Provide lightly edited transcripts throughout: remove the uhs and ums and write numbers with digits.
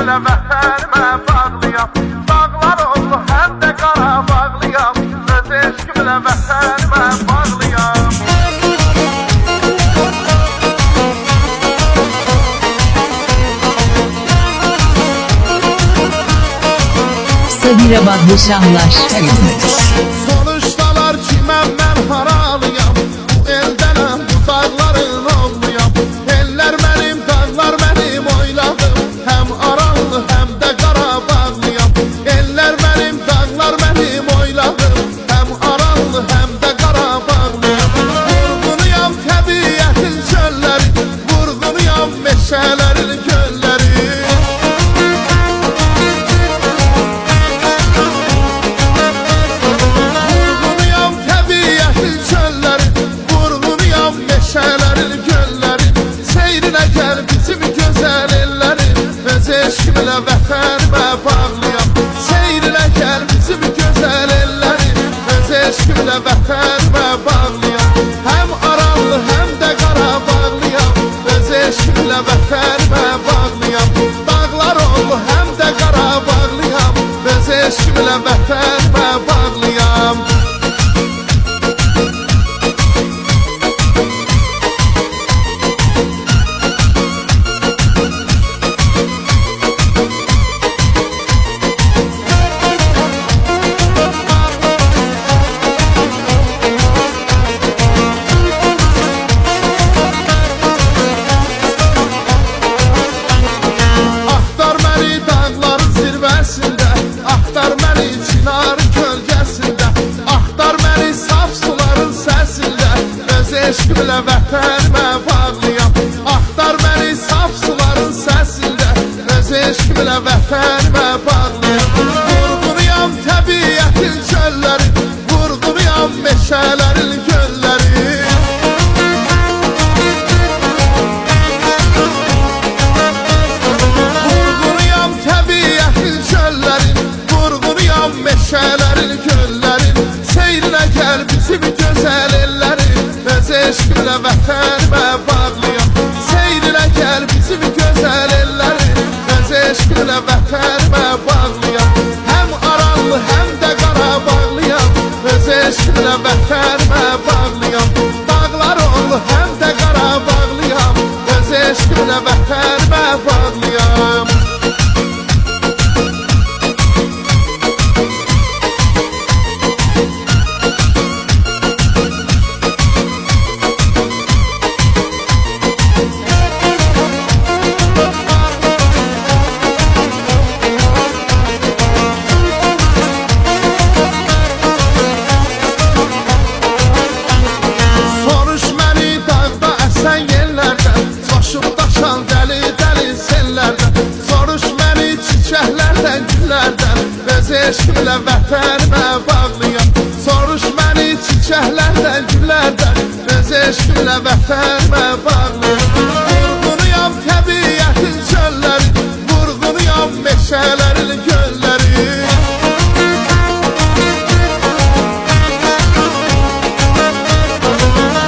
eşkimlə vətənimə bağlıyam. Dağlar oldu həm də Qarabağlıyam, öz eşkimlə vətənimə bağlıyam. Sabirabad Şahlar. Soruşdalar ki mən haralıyam, bu eldənəm, bu dağların oğluyam. Eller mənim, dağlar mənim oyladım, həm Aranlı həm də Qarabağlıyam. Eller mənim, dağlar mənim oyladım, həm Aranlı həm də Qarabağlıyam. Vurğunuyam təbiətin çölləri, vurğunuyam meşələrin gölləri. Eşkimlə vətənimə bağlıyam, seyrinə gəl bizim gözəl ellərim. Öz eşkimlə vətənimə bağlıyam, həm Aranlı həm də Qarabağlıyam. Öz eşkimlə vətənimə bağlıyam, dağlar oldu həm də Qarabağlıyam. Öz eşkimlə vətənimə bağlıyam. Eşkimlə vətənimə bağlıyam, axtar məni saf suların səsində. Öz eşkimlə vətənimə bağlıyam, vurğunuyam təbiətin çölləri, vurğunuyam meşələrin gölləri. Vurğunuyam təbiətin çölləri, vurğunuyam meşələrin gölləri. Seyrinə gəl bizim gözəl ellərim. Öz eşkimlə vətənimə bağlıyam, seyrinə gəl bizim gözəl ellərim. Öz eşkimlə vətənimə bağlıyam, həm Aranlı həm də Qarabağlıyam. Öz eşkimlə vətənimə bağlıyam, dağlar oldu həm də Qarabağlıyam. Öz eşkimlə vətənimə bağlıyam. Öz eşkimlə vətənimə bağlıyam, soruş məni çiçəklərdən, güllərdən. Öz eşkimlə vətənimə bağlıyam, vurğunuyam təbiətin çölləri, vurğunuyam meşələrin gölləri.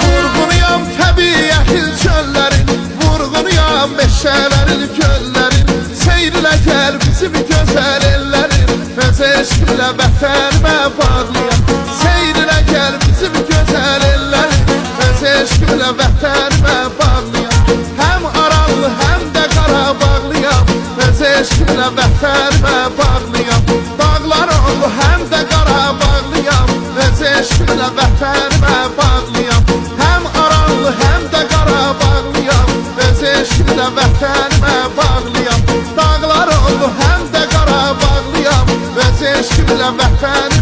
Vurğunuyam təbiətin çölləri, vurğunuyam meşələrin gölləri. Seyrinə gəl bizim gözəl ellərim. Öz eşkimlə vətənimə bağlıyam, seyrinə gəl bizim gözəl ellərim. Öz eşkimlə vətənimə bağlıyam, həm Aranlı həm də Qarabağlıyam. Öz eşkimlə vətənimə bağlıyam, dağlar oldu həm də Qarabağlıyam. Öz eşkimlə vətənimə bağlıyam, həm Aranlı həm də Qarabağlıyam. Öz eşkimlə vətənimə bağlıyam, dağlar oldu həm də Qarabağlıyam. Öz eşkimlə vətənimə